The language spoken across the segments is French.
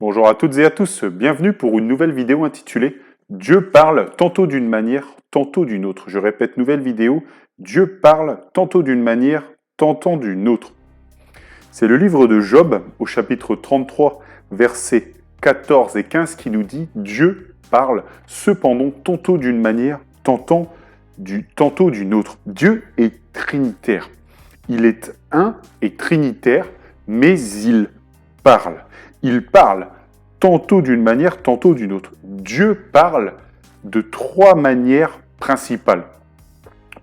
Bonjour à toutes et à tous, bienvenue pour une nouvelle vidéo intitulée Dieu parle tantôt d'une manière, tantôt d'une autre. Je répète, nouvelle vidéo, Dieu parle tantôt d'une manière, tantôt d'une autre. C'est le livre de Job au chapitre 33, versets 14 et 15 qui nous dit Dieu parle cependant tantôt d'une manière, tantôt d'une autre. Dieu est trinitaire. Il est un et trinitaire, mais il parle. Il parle tantôt d'une manière, tantôt d'une autre. Dieu parle de trois manières principales.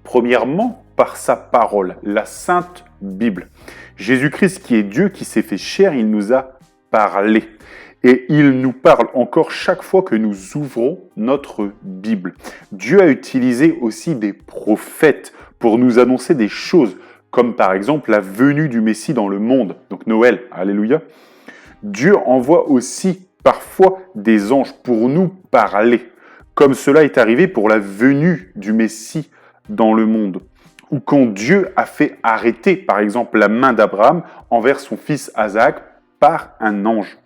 Premièrement, par sa parole, la Sainte Bible. Jésus-Christ qui est Dieu, qui s'est fait chair, il nous a parlé. Et il nous parle encore chaque fois que nous ouvrons notre Bible. Dieu a utilisé aussi des prophètes pour nous annoncer des choses, comme par exemple la venue du Messie dans le monde, donc Noël, alléluia. Dieu envoie aussi parfois des anges pour nous parler, comme cela est arrivé pour la venue du Messie dans le monde, ou quand Dieu a fait arrêter, par exemple, la main d'Abraham envers son fils Isaac par un ange.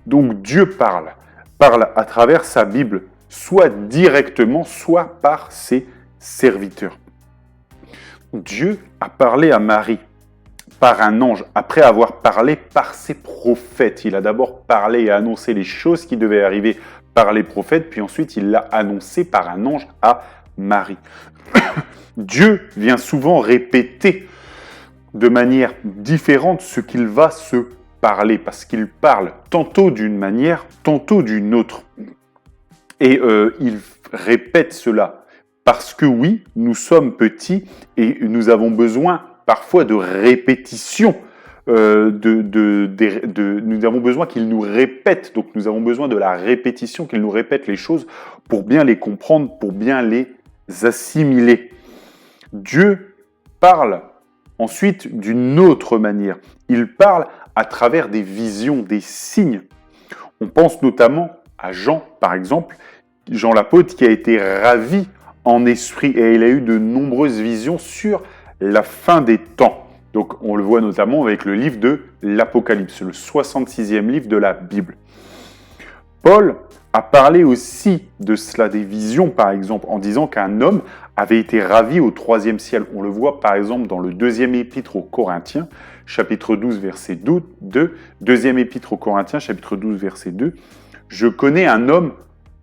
Donc Dieu parle à travers sa Bible, soit directement, soit par ses serviteurs. Dieu a parlé à Marie par un ange, après avoir parlé par ses prophètes. Il a d'abord parlé et annoncé les choses qui devaient arriver par les prophètes, puis ensuite il l'a annoncé par un ange à Marie. Dieu vient souvent répéter de manière différente ce qu'il va se parler, parce qu'il parle tantôt d'une manière, tantôt d'une autre. Et il répète cela parce que oui, nous sommes petits et nous avons besoin parfois de répétition. Nous avons besoin qu'il nous répète, donc nous avons besoin de la répétition, qu'il nous répète les choses pour bien les comprendre, pour bien les assimiler. Dieu parle ensuite d'une autre manière. Il parle à travers des visions, des signes. On pense notamment à Jean, par exemple, Jean l'apôtre qui a été ravi en esprit et il a eu de nombreuses visions sur la fin des temps. Donc on le voit notamment avec le livre de l'Apocalypse, le 66e livre de la Bible. Paul a parlé aussi de cela, des visions par exemple, en disant qu'un homme avait été ravi au 3e ciel. On le voit par exemple dans le 2e épître aux Corinthiens, chapitre 12, verset 2, 2e épître aux Corinthiens, chapitre 12, verset 2. Je connais un homme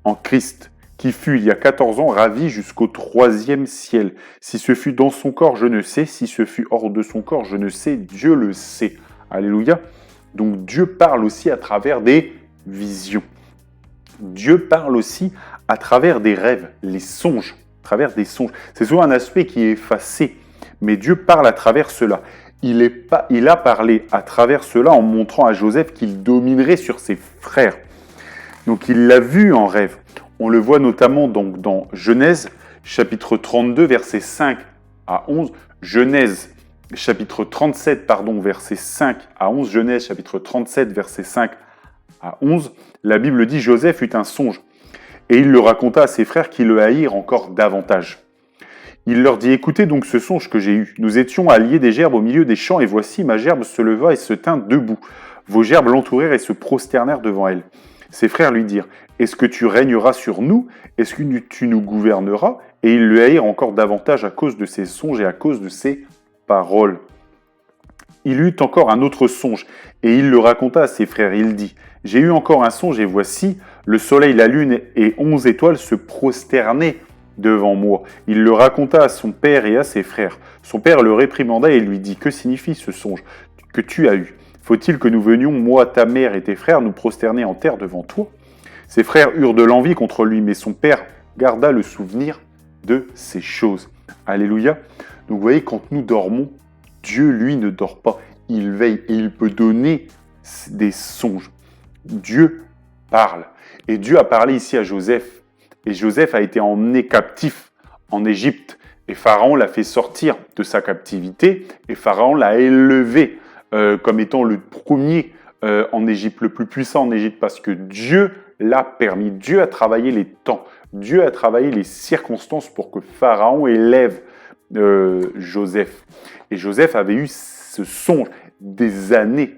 en Christ qui fut il y a 14 ans ravi jusqu'au 3e ciel. Si ce fut dans son corps, je ne sais. Si ce fut hors de son corps, je ne sais. Dieu le sait. Alléluia. Donc Dieu parle aussi à travers des visions. Dieu parle aussi à travers des rêves, les songes, à travers des songes. C'est souvent un aspect qui est effacé, mais Dieu parle à travers cela. Il a parlé à travers cela en montrant à Joseph qu'il dominerait sur ses frères. Donc il l'a vu en rêve. On le voit notamment donc dans Genèse, chapitre 32, versets 5 à 11. Genèse, chapitre 37, versets 5 à 11. Genèse, chapitre 37, versets 5 à 11. La Bible dit « Joseph eut un songe, et il le raconta à ses frères qui le haïrent encore davantage. Il leur dit « Écoutez donc ce songe que j'ai eu. Nous étions à lier des gerbes au milieu des champs, et voici ma gerbe se leva et se tint debout. Vos gerbes l'entourèrent et se prosternèrent devant elle. » Ses frères lui dirent « Est-ce que tu régneras sur nous? Est-ce que tu nous gouverneras ?» Et ils le haïrent encore davantage à cause de ses songes et à cause de ses paroles. Il eut encore un autre songe, et il le raconta à ses frères. Il dit « J'ai eu encore un songe, et voici, le soleil, la lune et 11 étoiles se prosternaient devant moi. » Il le raconta à son père et à ses frères. Son père le réprimanda et lui dit « Que signifie ce songe que tu as eu? Faut-il que nous venions, moi, ta mère et tes frères, nous prosterner en terre devant toi ?» Ses frères eurent de l'envie contre lui, mais son père garda le souvenir de ces choses. Alléluia. Donc vous voyez, quand nous dormons, Dieu, lui, ne dort pas. Il veille et il peut donner des songes. Dieu parle. Et Dieu a parlé ici à Joseph. Et Joseph a été emmené captif en Égypte. Et Pharaon l'a fait sortir de sa captivité. Et Pharaon l'a élevé comme étant le premier en Égypte, le plus puissant en Égypte, parce que Dieu l'a permis. Dieu a travaillé les temps. Dieu a travaillé les circonstances pour que Pharaon élève Joseph. Et Joseph avait eu ce songe des années.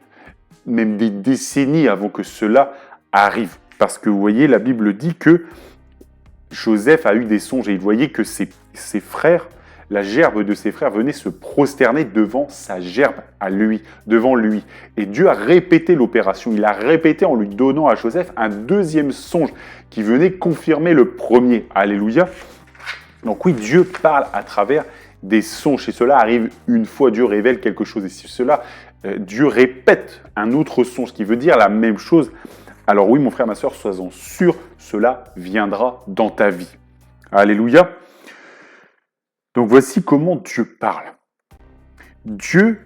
même des décennies avant que cela arrive. Parce que vous voyez, la Bible dit que Joseph a eu des songes et il voyait que ses frères, la gerbe de ses frères venait se prosterner devant sa gerbe à lui, devant lui. Et Dieu a répété l'opération. Il a répété en lui donnant à Joseph un deuxième songe qui venait confirmer le premier. Alléluia. Donc oui, Dieu parle à travers des songes. Et cela arrive une fois, Dieu révèle quelque chose. Et si cela, Dieu répète un autre songe qui veut dire la même chose, alors oui, mon frère, ma soeur, sois-en sûr, cela viendra dans ta vie. Alléluia. Donc voici comment Dieu parle. Dieu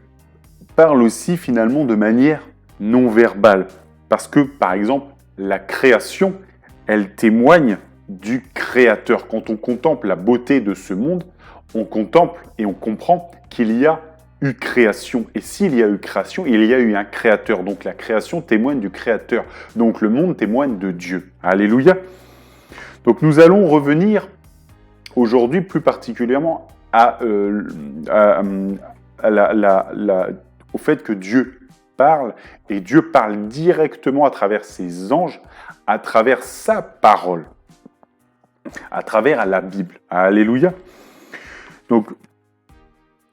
parle aussi finalement de manière non verbale. Parce que, par exemple, la création, elle témoigne du Créateur. Quand on contemple la beauté de ce monde, on contemple et on comprend qu'il y a eu création. Et s'il y a eu création, il y a eu un Créateur. Donc la création témoigne du Créateur. Donc le monde témoigne de Dieu. Alléluia. Donc nous allons revenir aujourd'hui plus particulièrement au fait que Dieu parle, et Dieu parle directement à travers ses anges, à travers sa parole, à travers la Bible. Alléluia. Donc,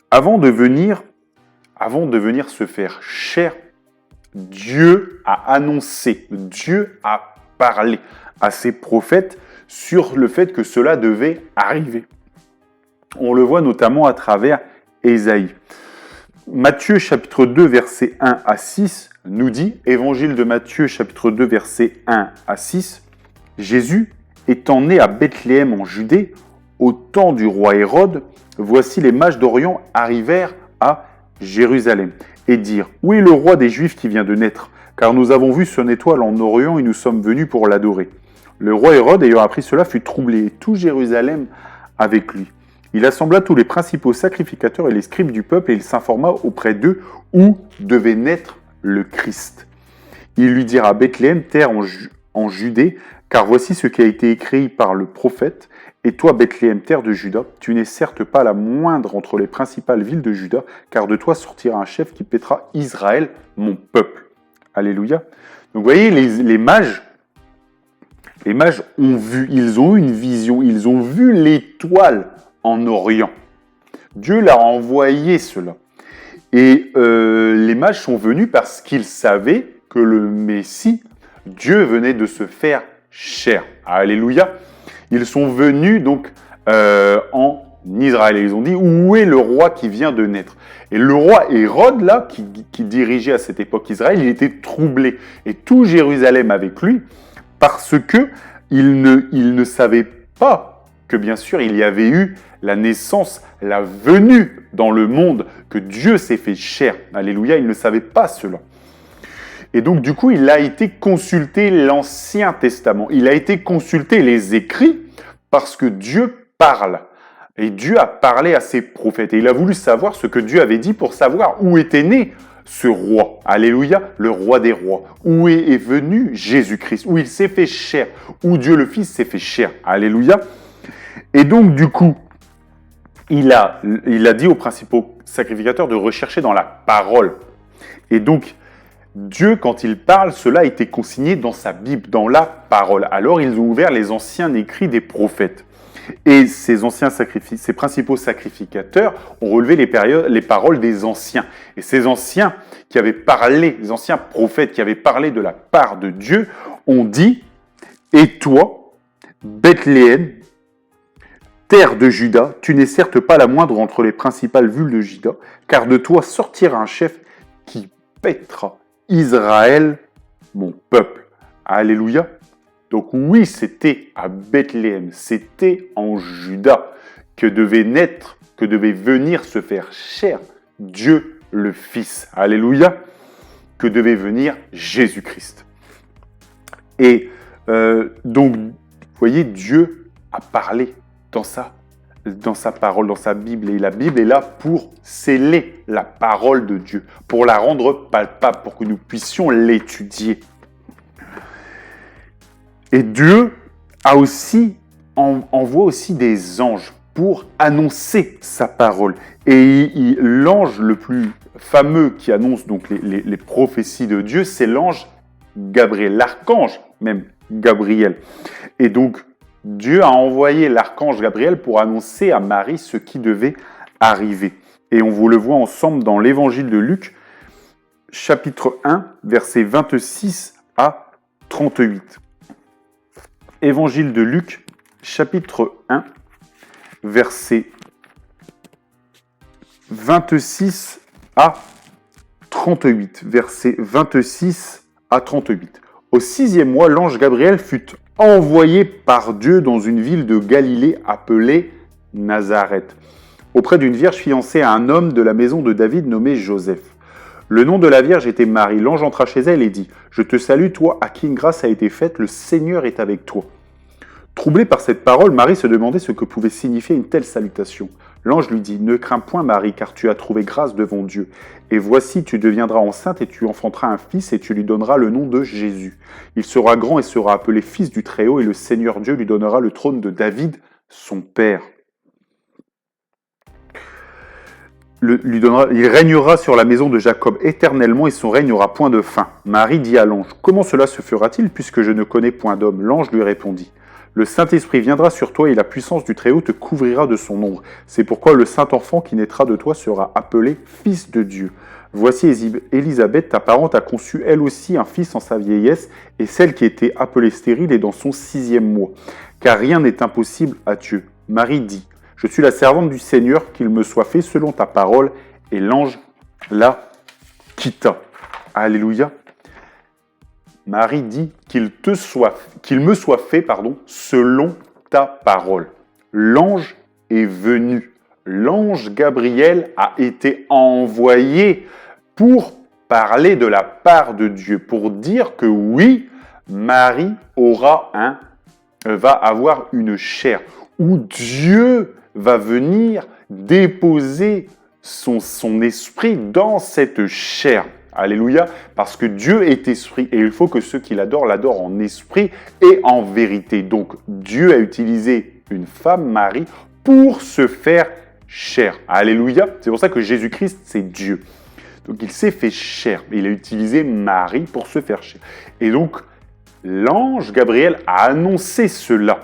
avant de venir se faire chair, Dieu a annoncé, Dieu a parlé à ses prophètes sur le fait que cela devait arriver. On le voit notamment à travers Ésaïe. Matthieu chapitre 2 versets 1 à 6 nous dit, Évangile de Matthieu chapitre 2 versets 1 à 6, Jésus étant né à Bethléem en Judée, au temps du roi Hérode, voici les mages d'Orient arrivèrent à Jérusalem et dirent, où est le roi des Juifs qui vient de naître? Car nous avons vu son étoile en Orient et nous sommes venus pour l'adorer. Le roi Hérode, ayant appris cela, fut troublé, et tout Jérusalem avec lui. Il assembla tous les principaux sacrificateurs et les scribes du peuple, et il s'informa auprès d'eux où devait naître le Christ. Ils lui dirent à Bethléem, terre en Judée, car voici ce qui a été écrit par le prophète. Et toi, Bethléem, terre de Juda, tu n'es certes pas la moindre entre les principales villes de Juda, car de toi sortira un chef qui paîtra Israël, mon peuple. Alléluia. Donc vous voyez, les mages ont vu, ils ont eu une vision, ils ont vu l'étoile en Orient. Dieu leur a envoyé cela. Et les mages sont venus parce qu'ils savaient que le Messie, Dieu venait de se faire chair. Alléluia. Ils sont venus donc en Israël. Et ils ont dit, où est le roi qui vient de naître? Et le roi Hérode, là, qui dirigeait à cette époque Israël, il était troublé. Et tout Jérusalem avec lui, parce que il ne savait pas que, bien sûr, il y avait eu la naissance, la venue dans le monde, que Dieu s'est fait chair. Alléluia, il ne savait pas cela. Et donc, du coup, il a été consulté l'Ancien Testament. Il a été consulté les écrits parce que Dieu parle. Et Dieu a parlé à ses prophètes. Et il a voulu savoir ce que Dieu avait dit pour savoir où était né ce roi. Alléluia, le roi des rois. Où est venu Jésus-Christ. Où il s'est fait chair. Où Dieu le Fils s'est fait chair. Alléluia. Et donc, du coup, il a dit aux principaux sacrificateurs de rechercher dans la parole. Et donc, Dieu, quand il parle, cela a été consigné dans sa Bible, dans la parole. Alors, ils ont ouvert les anciens écrits des prophètes. Et ces principaux sacrificateurs ont relevé les paroles des anciens. Et ces anciens qui avaient parlé, les anciens prophètes qui avaient parlé de la part de Dieu, ont dit, « Et toi, Bethléem, terre de Juda, tu n'es certes pas la moindre entre les principales villes de Juda, car de toi sortira un chef qui paîtra Israël, mon peuple. » Alléluia. Donc oui, c'était à Bethléem, c'était en Juda que devait naître, que devait venir se faire chair Dieu le Fils. Alléluia. Que devait venir Jésus-Christ. Et donc, vous voyez, Dieu a parlé dans sa parole, dans sa Bible. Et la Bible est là pour sceller la parole de Dieu, pour la rendre palpable, pour que nous puissions l'étudier. Et Dieu envoie aussi des anges pour annoncer sa parole. Et l'ange le plus fameux qui annonce donc les prophéties de Dieu, c'est l'ange Gabriel, l'archange même Gabriel. Et donc, Dieu a envoyé l'archange Gabriel pour annoncer à Marie ce qui devait arriver. Et on vous le voit ensemble dans l'évangile de Luc, chapitre 1, versets 26 à 38. Évangile de Luc, chapitre 1, versets 26 à 38. Versets 26 à 38. Au 6e mois, l'ange Gabriel fut envoyé par Dieu dans une ville de Galilée appelée Nazareth, auprès d'une vierge fiancée à un homme de la maison de David nommé Joseph. Le nom de la vierge était Marie. L'ange entra chez elle et dit « Je te salue, toi à qui une grâce a été faite, le Seigneur est avec toi. » Troublée par cette parole, Marie se demandait ce que pouvait signifier une telle salutation. L'ange lui dit « Ne crains point, Marie, car tu as trouvé grâce devant Dieu. Et voici, tu deviendras enceinte et tu enfanteras un fils et tu lui donneras le nom de Jésus. Il sera grand et sera appelé fils du Très-Haut et le Seigneur Dieu lui donnera le trône de David, son père. Il régnera sur la maison de Jacob éternellement et son règne n'aura point de fin. » Marie dit à l'ange « Comment cela se fera-t-il puisque je ne connais point d'homme ?» L'ange lui répondit « Le Saint-Esprit viendra sur toi et la puissance du Très-Haut te couvrira de son ombre. C'est pourquoi le Saint-Enfant qui naîtra de toi sera appelé Fils de Dieu. Voici Élisabeth, ta parente, a conçu elle aussi un fils en sa vieillesse, et celle qui était appelée stérile est dans son 6e mois. Car rien n'est impossible à Dieu. » Marie dit « Je suis la servante du Seigneur, qu'il me soit fait selon ta parole. » Et l'ange la quitta. Alléluia. Marie dit qu'il me soit fait, selon ta parole. L'ange est venu. L'ange Gabriel a été envoyé pour parler de la part de Dieu, pour dire que oui, Marie va avoir une chair, où Dieu va venir déposer son esprit dans cette chair. Alléluia, parce que Dieu est esprit et il faut que ceux qui l'adorent en esprit et en vérité. Donc Dieu a utilisé une femme, Marie, pour se faire chair. Alléluia, c'est pour ça que Jésus-Christ, c'est Dieu. Donc il s'est fait chair, il a utilisé Marie pour se faire chair. Et donc l'ange Gabriel a annoncé cela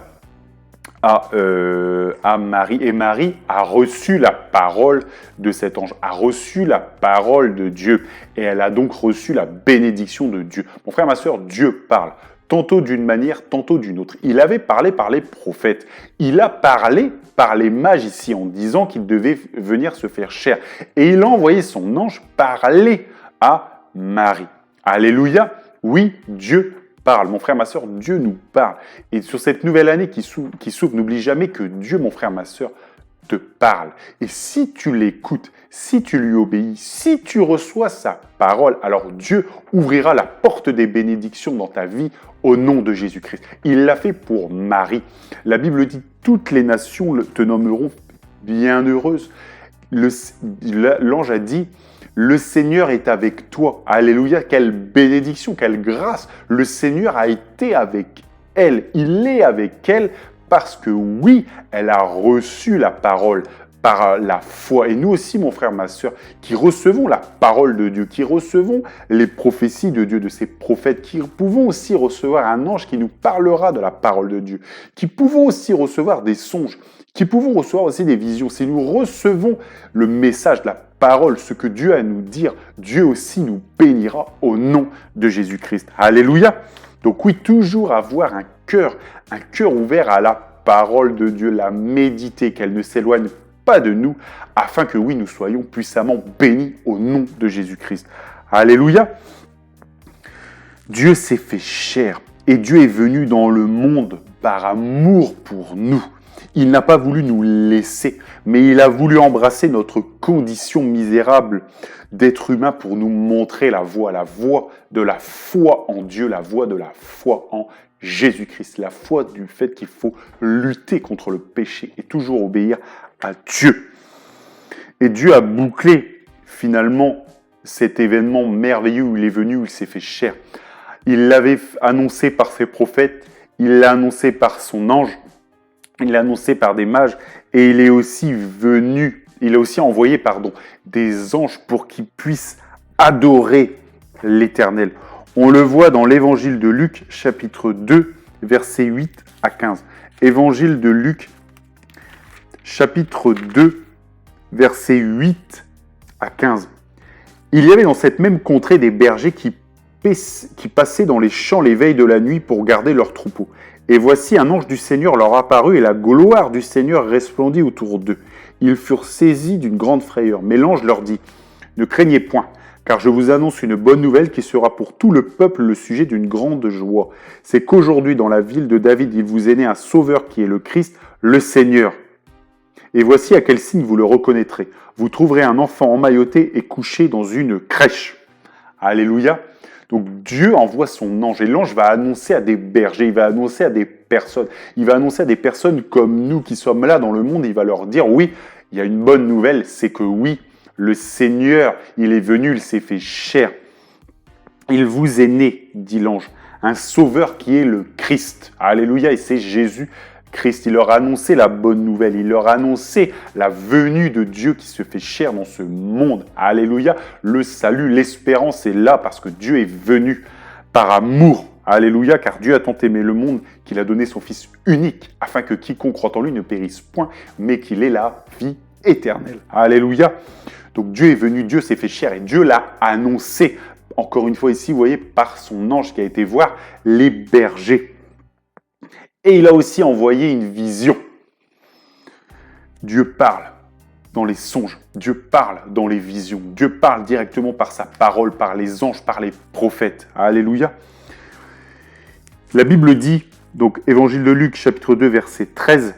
à Marie, et Marie a reçu la parole de cet ange, a reçu la parole de Dieu, et elle a donc reçu la bénédiction de Dieu. Mon frère, ma sœur, Dieu parle, tantôt d'une manière, tantôt d'une autre. Il avait parlé par les prophètes, il a parlé par les magiciens en disant qu'il devait venir se faire chair, et il a envoyé son ange parler à Marie. Alléluia, oui, Dieu parle. Mon frère, ma sœur, Dieu nous parle. Et sur cette nouvelle année qui s'ouvre, n'oublie jamais que Dieu, mon frère, ma sœur, te parle. Et si tu l'écoutes, si tu lui obéis, si tu reçois sa parole, alors Dieu ouvrira la porte des bénédictions dans ta vie au nom de Jésus-Christ. Il l'a fait pour Marie. La Bible dit « Toutes les nations te nommeront bienheureuse ». L'ange a dit « Le Seigneur est avec toi. » Alléluia, quelle bénédiction, quelle grâce. Le Seigneur a été avec elle. Il est avec elle parce que oui, elle a reçu la parole par la foi. Et nous aussi, mon frère, ma sœur, qui recevons la parole de Dieu, qui recevons les prophéties de Dieu, de ses prophètes, qui pouvons aussi recevoir un ange qui nous parlera de la parole de Dieu, qui pouvons aussi recevoir des songes, qui pouvons recevoir aussi des visions. Si nous recevons le message de la parole, ce que Dieu a à nous dire, Dieu aussi nous bénira au nom de Jésus-Christ. Alléluia. Donc oui, toujours avoir un cœur ouvert à la parole de Dieu, la méditer, qu'elle ne s'éloigne pas de nous, afin que oui, nous soyons puissamment bénis au nom de Jésus-Christ. Alléluia. Dieu s'est fait chair et Dieu est venu dans le monde par amour pour nous. Il n'a pas voulu nous laisser, mais il a voulu embrasser notre condition misérable d'être humain pour nous montrer la voie de la foi en Dieu, la voie de la foi en Jésus-Christ, la foi du fait qu'il faut lutter contre le péché et toujours obéir à Dieu. Et Dieu a bouclé finalement cet événement merveilleux où il est venu, où il s'est fait chair. Il l'avait annoncé par ses prophètes, il l'a annoncé par son ange, il l'a annoncé par des mages, Et il a aussi envoyé, des anges pour qu'ils puissent adorer l'Éternel. On le voit dans l'évangile de Luc, chapitre 2, versets 8 à 15. Évangile de Luc, chapitre 2, versets 8 à 15. Il y avait dans cette même contrée des bergers qui passaient dans les champs les veilles de la nuit pour garder leurs troupeaux. Et voici un ange du Seigneur leur apparut et la gloire du Seigneur resplendit autour d'eux. Ils furent saisis d'une grande frayeur. Mais l'ange leur dit, « Ne craignez point, car je vous annonce une bonne nouvelle qui sera pour tout le peuple le sujet d'une grande joie. C'est qu'aujourd'hui, dans la ville de David, il vous est né un sauveur qui est le Christ, le Seigneur. Et voici à quel signe vous le reconnaîtrez. Vous trouverez un enfant emmailloté et couché dans une crèche. » Alléluia. Donc Dieu envoie son ange et l'ange va annoncer à des bergers, il va annoncer à des personnes. Il va annoncer à des personnes comme nous qui sommes là dans le monde, il va leur dire oui, il y a une bonne nouvelle, c'est que oui, le Seigneur, il est venu, il s'est fait chair. Il vous est né, dit l'ange, un sauveur qui est le Christ. Alléluia, et c'est Jésus Christ. Il leur a annoncé la bonne nouvelle, il leur a annoncé la venue de Dieu qui se fait chair dans ce monde. Alléluia, le salut, l'espérance est là parce que Dieu est venu par amour. Alléluia, car Dieu a tant aimé le monde qu'il a donné son Fils unique afin que quiconque croit en lui ne périsse point, mais qu'il ait la vie éternelle. Alléluia. Donc Dieu est venu, Dieu s'est fait chair et Dieu l'a annoncé. Encore une fois ici, vous voyez, par son ange qui a été voir les bergers. Et il a aussi envoyé une vision. Dieu parle dans les songes, Dieu parle dans les visions, Dieu parle directement par sa parole, par les anges, par les prophètes. Alléluia. La Bible dit, donc Évangile de Luc, chapitre 2, verset 13,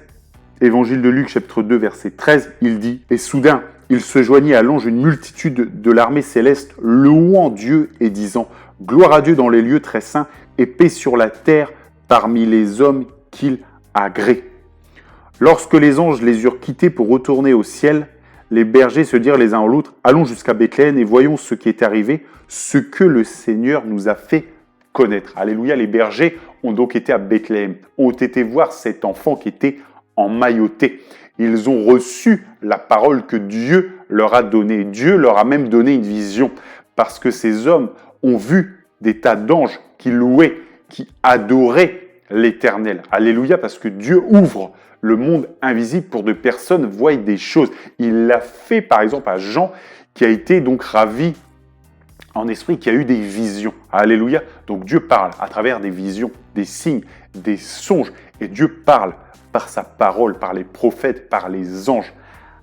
Évangile de Luc, chapitre 2, verset 13, il dit « Et soudain, il se joignit à l'ange une multitude de l'armée céleste, louant Dieu et disant « Gloire à Dieu dans les lieux très saints et paix sur la terre parmi les hommes qu'il agrée. » Lorsque les anges les eurent quittés pour retourner au ciel, les bergers se dirent les uns à l'autre « Allons jusqu'à Bethléem et voyons ce qui est arrivé, ce que le Seigneur nous a fait connaître. » Alléluia, les bergers ont donc été à Bethléem, ont été voir cet enfant qui était emmailloté. Ils ont reçu la parole que Dieu leur a donnée. Dieu leur a même donné une vision parce que ces hommes ont vu des tas d'anges qui louaient, qui adoraient l'Éternel. Alléluia, parce que Dieu ouvre le monde invisible pour que personnes voient des choses. Il l'a fait par exemple à Jean qui a été donc ravi en esprit, qui a eu des visions. Alléluia. Donc Dieu parle à travers des visions, des signes, des songes. Et Dieu parle par sa parole, par les prophètes, par les anges.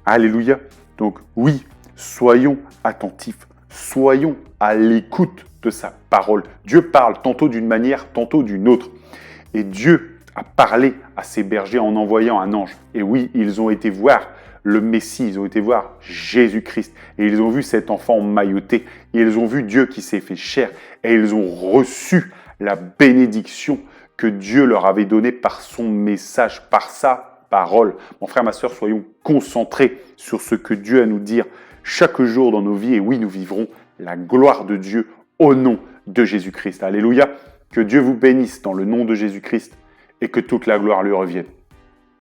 Alléluia. Donc oui, soyons attentifs. Soyons à l'écoute de sa parole. Dieu parle tantôt d'une manière, tantôt d'une autre. Et Dieu a parlé à ces bergers en envoyant un ange. Et oui, ils ont été voir le Messie, ils ont été voir Jésus-Christ. Et ils ont vu cet enfant mailloté. Et ils ont vu Dieu qui s'est fait chair. Et ils ont reçu la bénédiction que Dieu leur avait donnée par son message, par sa parole. Mon frère, ma sœur, soyons concentrés sur ce que Dieu a à nous dire chaque jour dans nos vies. Et oui, nous vivrons la gloire de Dieu au nom de Jésus-Christ. Alléluia. Que Dieu vous bénisse dans le nom de Jésus-Christ et que toute la gloire lui revienne.